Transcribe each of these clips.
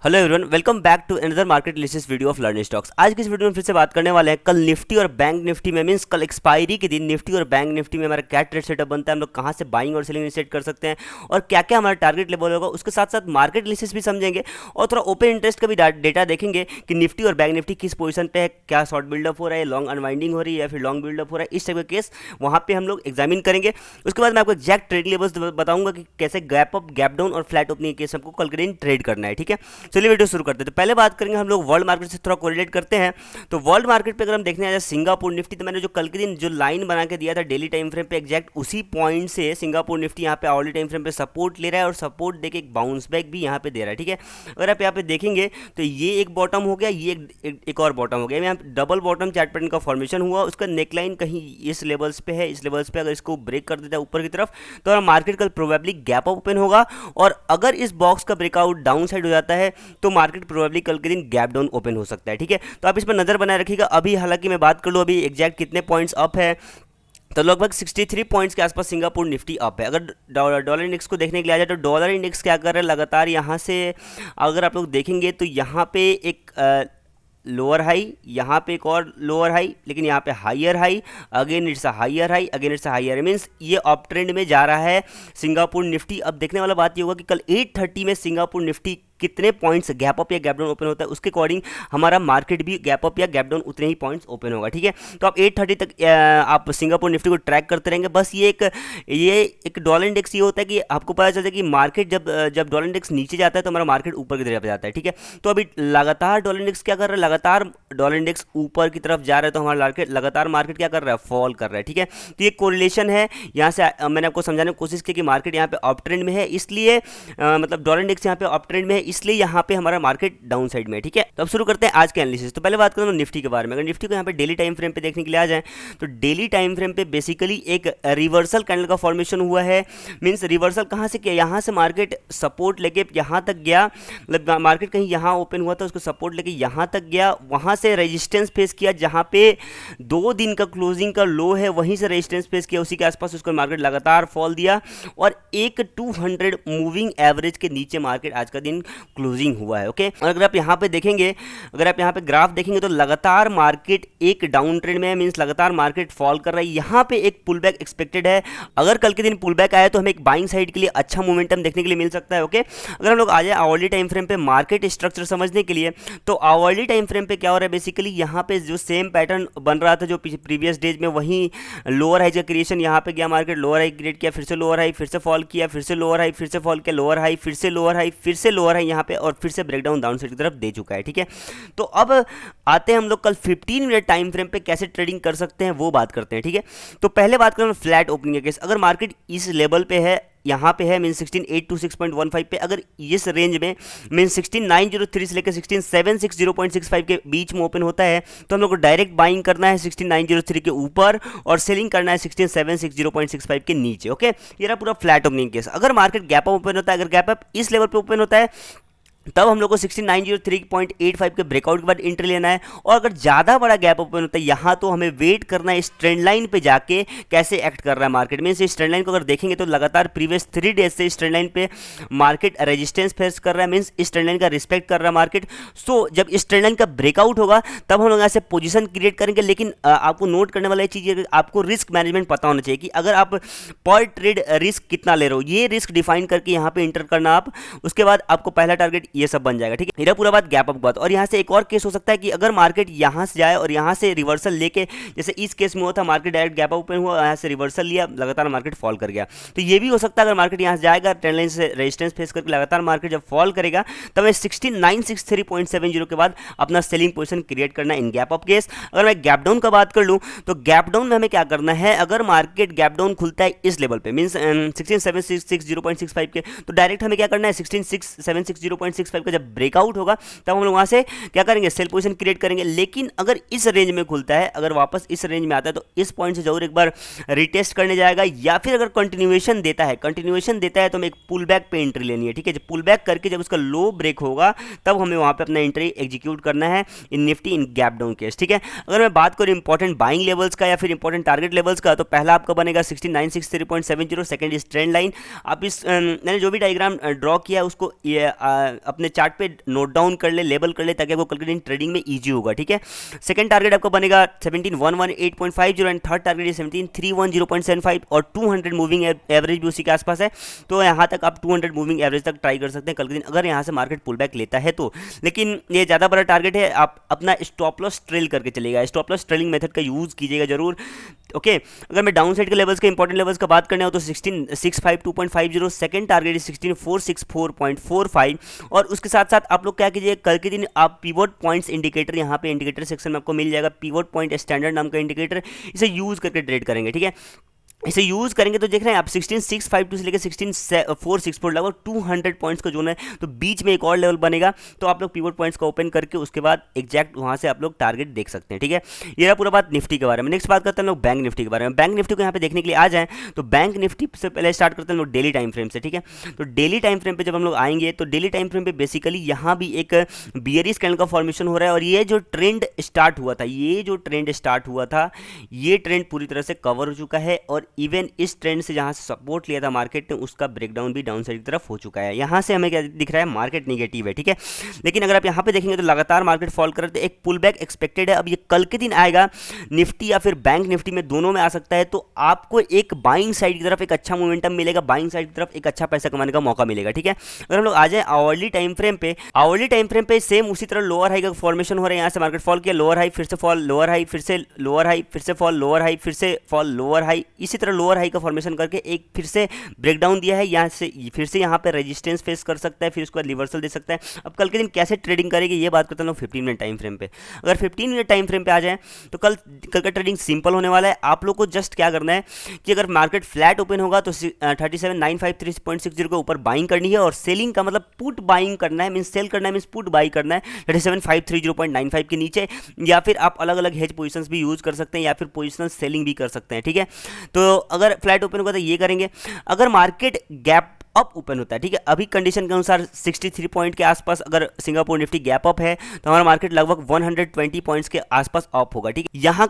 Hello everyone, welcome back to another market analysis video of learning stocks. आज की इस video में फिर से बात करने वाले हैं कल निफ्टी और बैंक निफ्टी में, मींस कल एक्सपायरी के दिन निफ्टी और बैंक निफ्टी में हमारा क्या ट्रेड सेटअप बनता है, हम लोग कहां से बाइंग और सेलिंग सेट कर सकते हैं और क्या क्या हमारा टारगेट लेवल होगा। उसके साथ साथ मार्केट एनालिसिस भी समझेंगे और थोड़ा ओपन इंटरेस्ट का भी डेटा देखेंगे कि निफ्टी और बैंक निफ्टी किस पोजीशन पे है, क्या शॉर्ट बिल्डअप हो रहा है, लॉन्ग अनवाइंडिंग हो रही है या फिर लॉन्ग बिल्डअप हो रहा है। इस टाइप का केस वहाँ पे हम लोग एग्जामिन करेंगे। उसके बाद मैं आपको एक्जैक्ट ट्रेड लेवल्स बताऊंगा कि कैसे गैप अप, गैप डाउन और फ्लैट ओपनिंग केस हमको कल के दिन ट्रेड करना है। ठीक है, चलिए वीडियो शुरू करते हैं। तो पहले बात करेंगे हम लोग वर्ल्ड मार्केट से थोड़ा कोरिलेट करते हैं। तो वर्ल्ड मार्केट पे अगर हम देखने आ जाए सिंगापुर निफ्टी, तो मैंने जो कल के दिन जो लाइन बना के दिया था डेली टाइम फ्रेम पे, एक्जैक्ट उसी पॉइंट से सिंगापुर निफ्टी यहाँ पे आवरली टाइम फ्रेम पे सपोर्ट ले रहा है और सपोर्ट देके एक बाउंस बैक भी यहाँ पे दे रहा है। ठीक है, अगर आप यहाँ पे देखेंगे तो ये एक बॉटम हो गया, ये एक और बॉटम हो गया, यहाँ डबल बॉटम चार्ट पैटर्न का फॉर्मेशन हुआ। उसका नेकलाइन कहीं इस लेवल्स पे है, इस लेवल्स पे अगर इसको ब्रेक कर देता है ऊपर की तरफ तो हमारा मार्केट कल प्रोबेबली गैप अप ओपन होगा। और अगर इस बॉक्स का ब्रेकआउट डाउन साइड हो जाता है तो मार्केट प्रोबेबली कल के दिन गैप डाउन ओपन हो सकता है। ठीक है, तो आप इस पर नजर बनाए रखिएगा। अभी हालांकि मैं बात कर लूँ अभी एग्जैक्ट कितने पॉइंट्स अप है, तो लगभग 63 पॉइंट्स के आसपास सिंगापुर निफ्टी अप है। अगर डॉलर इंडेक्स को देखने के लिए आ जाए तो डॉलर इंडेक्स क्या कर रहा है लगातार यहाँ से, अगर आप लोग देखेंगे तो यहाँ पे एक लोअर हाई, यहाँ पे एक और लोअर हाई, लेकिन यहाँ पे higher high, again it's a higher high, again it's a higher, means ये अप ट्रेंड में जा रहा है सिंगापुर निफ्टी। अब देखने वाला बात ये होगा कि कल 8:30 में सिंगापुर निफ्टी कितने पॉइंट्स गैप अप या गैप डाउन ओपन होता है, उसके अकॉर्डिंग हमारा मार्केट भी गैप अप या गैप डाउन उतने ही पॉइंट्स ओपन होगा। ठीक है, तो आप 8:30 तक आप सिंगापुर निफ्टी को ट्रैक करते रहेंगे। बस ये एक डॉलर इंडेक्स ये होता है कि आपको पता चलता है कि मार्केट जब डॉलर इंडेक्स नीचे जाता है तो हमारा मार्केट ऊपर की तरफ जाता है। ठीक है, तो अभी लगातार डॉलर इंडेक्स क्या कर रहा है, लगातार डॉलर इंडेक्स ऊपर की तरफ जा रहा है तो हमारा मार्केट क्या कर रहा है, फॉल कर रहा है। ठीक है, तो ये कोरिलेशन है। यहाँ से मैंने आपको समझाने की कोशिश की कि मार्केट यहाँ पे अप ट्रेंड में है, इसलिए मतलब डॉलर इंडेक्स यहाँ पे अप ट्रेंड में है, इसलिए यहाँ पे हमारा मार्केट डाउन साइड में है। ठीक है, तो अब शुरू करते हैं आज के एनालिसिस। तो पहले बात करूँ निफ्टी के बारे में। अगर निफ्टी को यहाँ पे डेली टाइम फ्रेम पे देखने के लिए आ जाए तो डेली टाइम फ्रेम पे बेसिकली एक रिवर्सल कैंडल का फॉर्मेशन हुआ है। मींस रिवर्सल कहाँ से किया, यहाँ से मार्केट सपोर्ट लेके यहाँ तक गया, मतलब मार्केट कहीं यहाँ ओपन हुआ था, उसको सपोर्ट लेके यहाँ तक गया, वहाँ से रेजिस्टेंस फेस किया, जहाँ पे 2 दिन का क्लोजिंग का लो है वहीं से रेजिस्टेंस फेस किया, उसी के आसपास उसको मार्केट लगातार फॉल दिया और एक 200 मूविंग एवरेज के नीचे मार्केट आज का दिन क्लोजिंग हुआ है। ओके, और अगर आप यहाँ पे देखेंगे, अगर आप यहाँ पे ग्राफ देखेंगे तो लगातार मार्केट एक डाउन ट्रेंड में है, मींस लगातार मार्केट फॉल कर रहा है। यहाँ पे एक पुल बैक एक्सपेक्टेड है, अगर कल के दिन पुल बैक आया तो हमें एक बाइंग साइड के लिए अच्छा मोमेंटम देखने के लिए मिल सकता है। ओके, अगर हम लोग आ जाए आवरली टाइम फ्रेम पे मार्केट स्ट्रक्चर समझने के लिए, तो आवरली टाइम फ्रेम पे क्या हो रहा है, बेसिकली यहाँ पे जो सेम पैटर्न बन रहा था जो प्रीवियस डेज में, वहीं लोअर हाई का क्रिएशन, यहाँ पे गया मार्केट लोअर हाई क्रिएट किया, फिर से लोअर हाई, फिर से फॉल किया, फिर से लोअर हाई, फिर से फॉल किया, लोअर हाई, फिर से लोअर हाई, फिर से लोअर हाई यहाँ पे, और फिर से ब्रेकडाउन डाउन साइड की तरफ दे चुका है। ठीक है, तो अब आते हैं हम लोग कल 15 मिनट टाइम फ्रेम पे कैसे ट्रेडिंग कर सकते हैं वो बात करते हैं। ठीक है, तो पहले बात करें फ्लैट ओपनिंग के केस। अगर मार्केट इस लेवल पे है, यहाँ पे है मीन 16826.15 पे, अगर इस रेंज में मीन 16903 से लेकर 16760.65 के बीच में ओपन होता है तो हम लोग को डायरेक्ट बाइंग करना है 16903 के ऊपर और सेलिंग करना है 16760.65 के नीचे। ओके, ये रहा पूरा फ्लैट ओपनिंग केस। अगर मार्केट गैप अप ओपन होता है, अगर गैप अप इस लेवल पे ओपन होता है तब हम लोग को 16903.85 के ब्रेकआउट के बाद एंट्री लेना है। और अगर ज़्यादा बड़ा गैप ओपन होता है यहाँ तो हमें वेट करना है इस ट्रेंड लाइन पे जाके कैसे एक्ट कर रहा है मार्केट। मींस इस ट्रेंड लाइन को अगर देखेंगे तो लगातार प्रीवियस 3 डेज से इस ट्रेंड लाइन पे मार्केट रेजिस्टेंस फेस कर रहा है, मींस इस ट्रेंड लाइन का रिस्पेक्ट कर रहा है मार्केट। सो जब इस ट्रेंड लाइन का ब्रेकआउट होगा तब हम लोग यहाँ से पोजिशन क्रिएट करेंगे। लेकिन आपको नोट करने वाला चीज़ है, आपको रिस्क मैनेजमेंट पता होना चाहिए कि अगर आप पर ट्रेड रिस्क कितना ले रहे हो, ये रिस्क डिफाइन करके यहाँ पे इंटर करना आप, उसके बाद आपको पहला टारगेट ये सब बन जाएगा। ठीक है, मेरा पूरा बात गैप अप बात। और यहाँ से एक और केस हो सकता है कि अगर मार्केट यहाँ से जाए और यहाँ से रिवर्सल लेके, जैसे इस केस में हुआ था, market direct gap up open हुआ, यहाँ से रिवर्सल लिया, लगातार मार्केट फॉल कर गया। तो ये भी हो सकता है अगर मार्केट यहाँ से जाएगा ट्रेंड लाइन से रेजिस्टेंस फेस करके लगातार मार्केट जब फॉल करेगा तब 16963.70 के बाद अपना सेलिंग पोजीशन क्रिएट करना इन गैप अप केस। अगर मैं गैप डाउन का बात कर लूँ तो गैप डाउन में हमें क्या करना है, अगर मार्केट गैप डाउन खुलता है इस लेवल पे मीन्स 16760.65 के, तो डायरेक्ट हमें क्या करना है 16760.65 का जब ब्रेकआउट होगा तब हम लोग वहां से क्या करेंगे, सेल पोजीशन क्रिएट करेंगे। लेकिन अगर इस रेंज में खुलता है, अगर वापस इस रेंज में आता है तो इस पॉइंट से जरूर एक बार रिटेस्ट करने जाएगा, या फिर अगर कंटिन्यूएशन देता है तो हमें एक पुल बैक पे एंट्री लेनी है। ठीक है, जब पुल बैक करके जब उसका लो ब्रेक होगा तब हमें वहां पे अपना एंट्री एग्जीक्यूट करना है in Nifty in gap down case. ठीक है, अगर मैं बात करूं इंपॉर्टेंट बाइंग लेवल्स का या फिर इंपॉर्टेंट टारगेट लेवल्स का, तो पहला आपका बनेगा 16963.70, सेकंड इस ट्रेंड लाइन। आप इस मैंने जो भी डायग्राम ड्रॉ किया है उसको अपने चार्ट पे नोट डाउन कर ले, लेबल कर ले, ताकि आपको कल के दिन ट्रेडिंग में ईजी होगा, ठीक है। सेकंड टारगेट आपका बनेगा 17118.50 एंड थर्ड टारगेट है 17310.75 और 200 मूविंग एवरेज भी उसी के आसपास है। तो यहाँ तक आप 200 मूविंग एवरेज तक ट्राई कर सकते हैं कल के दिन, अगर यहाँ से मार्केट पुल बैक लेता है तो। लेकिन ये ज़्यादा बड़ा टारगेट है, आप अपना स्टॉप लॉस ट्रेल करके चलेगा, स्टॉप लॉस ट्रेलिंग मेथड का यूज़ कीजिएगा जरूर, ओके। अगर मैं डाउन साइड के लेवल्स के इंपॉर्टेंट लेवल्स का बात करने हो तो 16652.50, सेकंड टारगेट है 16464.45 और उसके साथ साथ आप लोग क्या कीजिए, कल के दिन आप पिवोट पॉइंट्स इंडिकेटर यहाँ पे इंडिकेटर सेक्शन में आपको मिल जाएगा, पिवोट पॉइंट स्टैंडर्ड नाम का इंडिकेटर, इसे यूज़ करके ट्रेड करेंगे, ठीक है। इसे यूज़ करेंगे तो देख रहे हैं आप 16652 से लेकर 16464 लगभग 200 पॉइंट्स का जोन है, तो बीच में एक और लेवल बनेगा, तो आप लोग पिवट पॉइंट्स का ओपन करके उसके बाद एग्जैक्ट वहाँ से आप लोग टारगेट देख सकते हैं, ठीक है। ये रहा पूरा बात निफ्टी के बारे में। नेक्स्ट बात करते हैं लोग बैंक निफ्टी के बारे में। बैंक निफ्टी को यहाँ पे देखने के लिए आ जाएँ तो बैंक निफ्टी से पहले स्टार्ट करते हैं लोग डेली टाइम फ्रेम से, ठीक है। तो डेली टाइम फ्रेम पर जब हम लोग आएंगे तो डेली टाइम फ्रेम पर बेसिकली यहाँ भी एक बियरिश कैंडल का फॉर्मेशन हो रहा है और ये जो ट्रेंड स्टार्ट हुआ था, ये ट्रेंड पूरी तरह से कवर हो चुका है और इवन इस ट्रेंड से जहां से सपोर्ट लिया था मार्केट ने, उसका ब्रेकडाउन भी डाउन साइड की तरफ हो चुका है। यहां से हमें क्या दिख रहा है, मार्केट नेगेटिव है, ठीक है। लेकिन अगर आप यहां पे देखेंगे तो लगातार मार्केट फॉल कर रहे थे, एक पुल बैक एक्सपेक्टेड है। अब ये कल के दिन आएगा, निफ्टी या फिर बैंक निफ्टी में दोनों में आ सकता है, तो आपको एक बाइंग साइड की तरफ एक अच्छा मोमेंटम मिलेगा, बाइंग साइड की तरफ एक अच्छा पैसा कमाने का मौका मिलेगा, ठीक है। अगर हम लोग आ जाए आवरली टाइम फ्रेम पे सेम उसी तरह लोअर हाई का फॉर्मेशन हो रहा है। यहाँ से मार्केट फॉल किया, लोअर हाई, फिर से फॉल, लोअर हाई, फिर से लोअर हाई, फिर से फॉल, लोअर हाई, फिर से फॉल, लोअर हाई, इसी तरह लोअर हाई का फॉर्मेशन करके एक फिर से ब्रेकडाउन दिया है। यहाँ से फिर से यहाँ पे रेजिस्टेंस फेस कर सकता है, फिर उसके बाद रिवर्सल दे सकता है। अब कल के दिन कैसे ट्रेडिंग करेगी ये बात करते हैं लोग 15 मिनट टाइम फ्रेम पे। अगर 15 मिनट टाइम फ्रेम पे आ जाए तो कल का ट्रेडिंग सिंपल होने वाला है। आप लोग को जस्ट क्या करना है कि अगर मार्केट फ्लैट ओपन होगा तो 37953.60 के ऊपर बाइंग करनी है और सेलिंग का मतलब पुट बाइंग करना है, मींस सेल करना है, मींस पुट बाई करना है 37530.95 के नीचे, या फिर आप अलग अलग हेज पोजीशंस भी यूज कर सकते हैं या फिर पोजिशनल सेलिंग भी कर सकते हैं, ठीक है। तो अगर फ्लैट ओपन होगा तो ये करेंगे। अगर मार्केट गैप अप ओपन होता है, ठीक है, अभी कंडीशन के अनुसार 63 पॉइंट के आसपास अगर सिंगापुर निफ्टी गैप अप है तो हमारा मार्केट लगभग 120 पॉइंट्स के आसपास अप होगा, ठीक है। यहाँ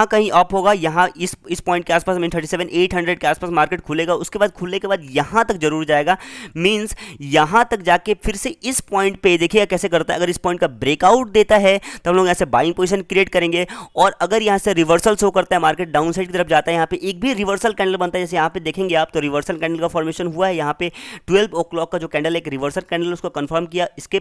कहीं अप होगा, यहाँ इस पॉइंट के आसपास मीन 37,800 के आसपास मार्केट खुलेगा। उसके बाद खुलने के बाद यहाँ तक जरूर जाएगा, मीन्स यहाँ तक जाके फिर से इस पॉइंट पे देखिएगा कैसे करता है। अगर इस पॉइंट का ब्रेकआउट देता है तो हम लोग ऐसे बाइंग पोजिशन क्रिएट करेंगे और अगर यहाँ से रिवर्सल शो करता है, मार्केट डाउन साइड की तरफ जाता है, यहाँ पे एक भी रिवर्सल कैंडल बनता है, जैसे यहाँ पे देखेंगे आप तो रिवर्सल कैंडल का फॉर्मेशन हुआ है। यहाँ पे 12 o'clock का जो कैंडल है एक रिवर्सल कैंडल, उसको कंफर्म किया। इसके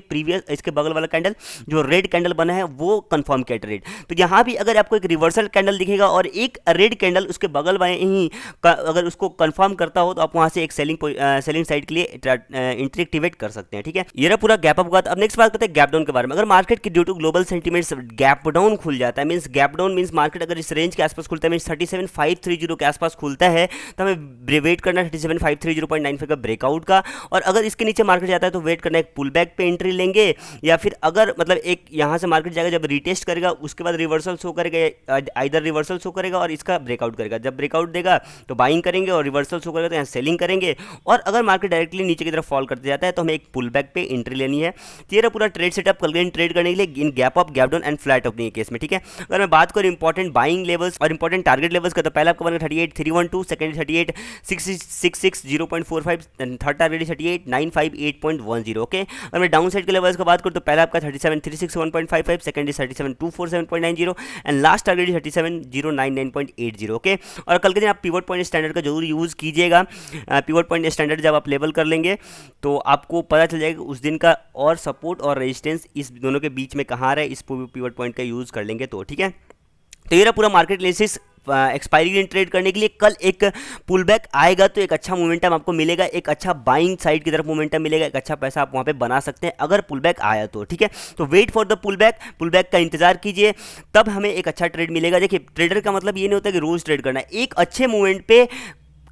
बगल वाला कैंडल जो रेड कैंडल बना है वो कंफर्म किया ट्रेड। तो यहाँ भी अगर आपको एक रिवर्सल कैंडल दिखेगा और एक रेड कैंडल उसके बगल में ही अगर उसको कंफर्म करता हो तो आप वहां से एक सेलिंग साइड के लिए एंट्री एक्टिवेट कर सकते हैं, ठीक है। ये पूरा गैप अप हुआ। अब नेक्स्ट बात करते हैं गैप डाउन के बारे में। अगर मार्केट की due to global sentiments gap down खुल जाता है, means gap down means market अगर इस रेंज के आसपास खुलता है, मींस 37530 के आसपास खुलता है, तो हमें वेट करना 37530.95 का ब्रेकआउट का। और अगर इसके नीचे मार्केट जाता है तो वेट करना, एक पुल बैक पे एंट्री लेंगे, या फिर अगर मतलब एक यहाँ से मार्केट जाएगा, जब रिटेस्ट करेगा उसके बाद रिवर्सल शो करेगा, आइदर रिवर्सल शो करेगा और इसका ब्रेकआउट करेगा। जब ब्रेकआउट देगा तो बाइंग करेंगे और रिवर्सल शो करेगा तो यहाँ सेलिंग करेंगे। और अगर मार्केट डायरेक्टली नीचे की तरफ फॉल करते जाता है तो हमें एक पुल बैक पे एंट्री लेनी है। तेरा पूरा ट्रेड सेटअप कल दिन ट्रेड करने के लिए इन gap up, gap down and flat opening case में, ठीक है। अगर मैं बात करूँ इंपॉर्टेंट बाइंग लेवल्स और इंपॉर्टेंट टारगेट लेवल्स का, तो पहला आपका बनेगा 38,312, सेकंड 38,660.45, थर्ड टारगेट 38,958.10, ओके। अगर मैं डाउन साइड के लेवल्स का बात करूँ तो पहला आपका 37,361.55, second 37,247.90 and last target 37,099.80, okay. और कल के दिन आप पिवट पॉइंट स्टैंडर्ड का जरूर यूज़ कीजिएगा। पिवट पॉइंट स्टैंडर्ड जब आप लेवल कर लेंगे तो आपको पता चल जाएगा उस दिन का और सपोर्ट और रेजिस्टेंस इस दोनों के बीच में कहाँ रहे, इस पिवट पॉइंट का यूज़ कर लेंगे तो, ठीक है। तो ये पूरा मार्केट एनालिसिस एक्सपायरी दिन ट्रेड करने के लिए। कल एक पुल बैक आएगा तो एक अच्छा मोमेंटम आपको मिलेगा, एक अच्छा बाइंग साइड की तरफ मोमेंटम मिलेगा, एक अच्छा पैसा आप वहाँ पे बना सकते हैं अगर पुल बैक आया तो, ठीक है। तो wait for the pull back का इंतजार कीजिए, तब हमें एक अच्छा ट्रेड मिलेगा। देखिए ट्रेडर का मतलब ये नहीं होता कि रोज ट्रेड करना है, एक अच्छे मोमेंट पे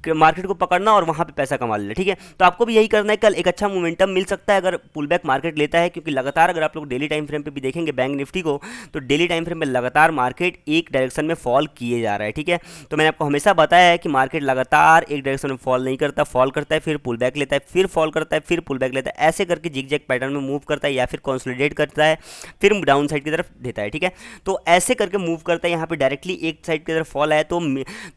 मार्केट को पकड़ना और वहां पे पैसा कमा लेना, ठीक है। तो आपको भी यही करना है। कल एक अच्छा मोमेंटम मिल सकता है अगर पुल बैक मार्केट लेता है, क्योंकि लगातार अगर आप लोग डेली टाइम फ्रेम पे भी देखेंगे बैंक निफ्टी को, तो डेली टाइम फ्रेम में लगातार मार्केट एक डायरेक्शन में फॉल किए जा रहा है, ठीक है। तो मैंने आपको हमेशा बताया है कि मार्केट लगातार एक डायरेक्शन में फॉल नहीं करता, फॉल करता है फिर पुल बैक लेता है, फिर फॉल करता है फिर पुल बैक लेता है, ऐसे करके जिग-जैग पैटर्न में मूव करता है या फिर कंसोलिडेट करता है फिर डाउन साइड की तरफ देता है, ठीक है। तो ऐसे करके मूव करता है। यहाँ पे डायरेक्टली एक साइड की तरफ फॉल आया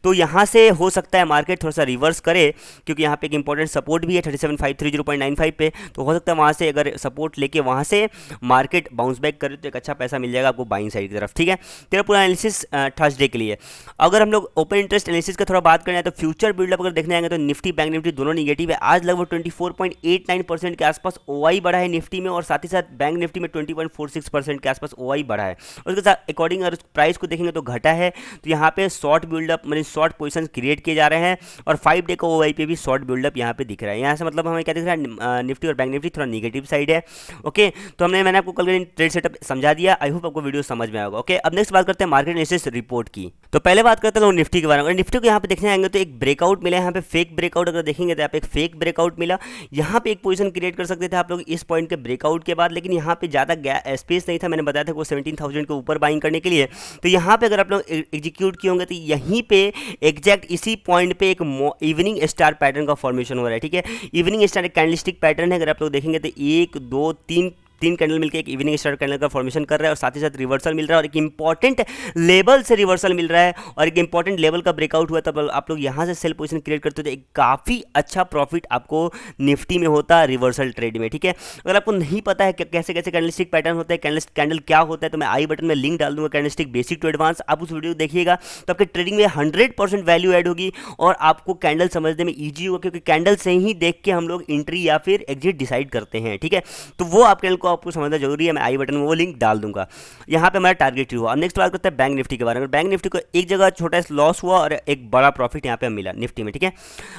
तो यहाँ से हो सकता है मार्केट थोड़ा थोड़ा सा रिवर्स करे, क्योंकि यहाँ पे एक इंपॉर्टेंट सपोर्ट भी है 37,530.95 पे, तो हो सकता है वहाँ से अगर सपोर्ट लेके वहाँ से मार्केट बाउंस बैक करे तो एक अच्छा पैसा मिल जाएगा आपको बाइंग साइड की तरफ। ठीक है, तेरा पूरा एनालिसिस थर्सडे के लिए। अगर हम लोग ओपन इंटरेस्ट एनालिसिस का थोड़ा बात करें तो फ्यूचर बिल्डअप अगर देखने आएंगे तो निफ्टी बैंक निफ्टी दोनों निगेटिव है। आज लगभग 24.89% के आसपास ओआई बढ़ा है निफ्टी में, और साथ ही साथ बैंक निफ्टी में 20.46% के आसपास ओआई बढ़ा है। उसके साथ अकॉर्डिंग अगर प्राइस को देखेंगे तो घटा है, तो यहाँ पे शॉर्ट बिल्डअप मतलब शॉर्ट पोजिशन क्रिएट किए जा रहे हैं, और 5 डे का ओआई पे भी शॉर्ट बिल्डअप यहाँ पे दिख रहा है। यहाँ से मतलब हमें क्या दिख रहा है, निफ्टी और बैंक निफ्टी थोड़ा निगेटिव साइड है। ओके, तो मैंने आपको कल ट्रेड सेटअप समझा दिया, आई होप आपको वीडियो समझ में आएगा। ओके, अब नेक्स्ट बात करते हैं मार्केट एनालिसिस रिपोर्ट की। तो पहले बात करते हैं निफ्टी के बारे में। निफ्टी को यहाँ पे देखने आएंगे तो एक ब्रेकआउट मिला है, यहाँ पे फेक ब्रेकआउट अगर देखेंगे तो यहाँ पे एक फेक ब्रेकआउट मिला। यहाँ पे एक पोजीशन क्रिएट कर सकते थे आप लोग इस पॉइंट के ब्रेकआउट के बाद, लेकिन यहाँ पे ज़्यादा स्पेस नहीं था। मैंने बताया था वो 17,000 के ऊपर बाइंग करने के लिए, तो यहाँ पे अगर आप लोग एग्जीक्यूट किए होंगे तो यहीं पे एग्जैक्ट इसी पॉइंट पे एक इवनिंग स्टार पैटर्न का फॉर्मेशन हो रहा है। ठीक है, इवनिंग स्टार एक कैंडलस्टिक पैटर्न है, अगर आप लोग देखेंगे तो 1 2 3 कैंडल मिलकर एक इवनिंग स्टार कैंडल का फॉर्मेशन कर रहा है, और साथ ही साथ रिवर्सल मिल रहा है, और एक इंपॉर्टेंट लेवल से रिवर्सल मिल रहा है, और एक इंपॉर्टेंट लेवल का ब्रेकआउट हुआ, तब आप लोग यहाँ से सेल पोजीशन क्रिएट करते हो तो एक काफ़ी अच्छा प्रॉफिट आपको निफ्टी में होता है रिवर्सल ट्रेड में। ठीक है, अगर आपको नहीं पता है कैसे कैसे कैंडलस्टिक पैटर्न होता है, कैंडल क्या होता है, तो मैं आई बटन में लिंक डाल दूंगा कैंडलस्टिक बेसिक टू एडवांस, आप उस वीडियो देखिएगा तो आपके ट्रेडिंग में 100% वैल्यू ऐड होगी, और आपको कैंडल समझने में ईजी होगा, क्योंकि कैंडल से ही देख के हम लोग एंट्री या फिर एग्जिट डिसाइड करते हैं। ठीक है, तो वो आप कैंडल को आपको समझना जरूरी है, मैं आई बटन में वो लिंक डाल दूंगा। यहाँ पे हमारा टारगेट हुआ। अब नेक्स्ट बात करते हैं बैंक निफ्टी के बारे में। बैंक निफ्टी को एक जगह छोटा लॉस हुआ और एक बड़ा प्रॉफिट यहाँ पे मिला निफ्टी में। ठीक है,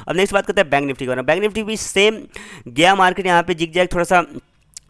अब नेक्स्ट बात करते हैं बैंक निफ्टी के बारे में। बैंक निफ्टी भी सेम गया मार्केट यहाँ पे जिग जैग थोड़ा सा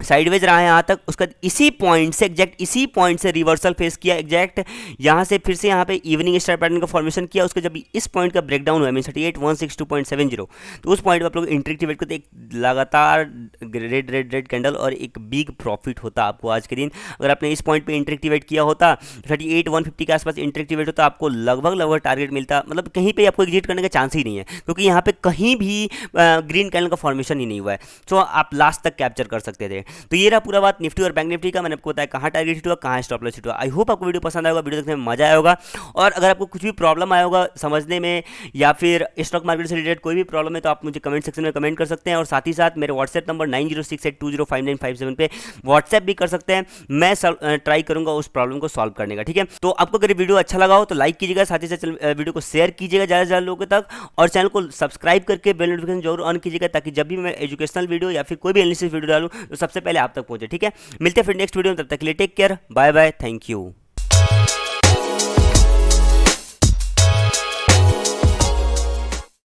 साइडवेज रहा है यहाँ तक, उसका इसी पॉइंट से एग्जैक्ट इसी पॉइंट से रिवर्सल फेस किया, एग्जैक्ट यहाँ से फिर से यहाँ पे इवनिंग स्टार पैटर्न का फॉर्मेशन किया। उसके जब इस पॉइंट का ब्रेकडाउन हुआ मीन 38,162.70, तो उस पॉइंट पर आप लोग एंट्री एक्टिवेट करते एक लगातार रेड रेड रेड कैंडल और एक बिग प्रॉफिट होता आपको आज के दिन। अगर आपने इस पॉइंट पर एंट्री एक्टिवेट किया होता 38,150 के आसपास एंट्री एक्टिवेट होता, आपको लगभग टारगेट मिलता, मतलब कहीं पर आपको एग्जिट करने का चांस ही नहीं है, क्योंकि यहाँ पे कहीं भी ग्रीन कैंडल का फॉर्मेशन ही नहीं हुआ है, तो आप लास्ट तक कैप्चर कर सकते थे। तो ये रहा पूरा बात निफ्टी और बैंक निफ्टी का। मैंने आपको बताया कहाँ टारगेट हिट हुआ, कहाँ स्टॉप लॉस हिट हुआ। आई होप आपको वीडियो पसंद आएगा, वीडियो देखने में मजा आया होगा, और अगर आपको कुछ भी प्रॉब्लम आया होगा समझने में या फिर स्टॉक मार्केट से रिलेटेड कोई भी प्रॉब्लम है तो आप मुझे कमेंट सेक्शन में कमेंट कर सकते हैं, और साथ ही साथ मेरे व्हाट्सएप नंबर 9068205957 पे व्हाट्सएप भी कर सकते हैं। मैं ट्राई करूंगा उस प्रॉब्लम को सॉल्व करने का। ठीक है, तो आपको अगर वीडियो अच्छा लगा हो तो लाइक कीजिएगा, साथ ही साथ वीडियो को शेयर कीजिएगा ज़्यादा से ज़्यादा लोगों तक, और चैनल को सब्सक्राइब करके बेल नोटिफिकेशन जरूर ऑन कीजिएगा, ताकि जब भी मैं एजुकेशनल वीडियो या फिर कोई भी एनालिसिस वीडियो डालूं तो सबसे पहले आप तक पहुंचे। ठीक है, मिलते हैं फिर नेक्स्ट वीडियो में, तब तक के लिए take care, bye bye, thank you.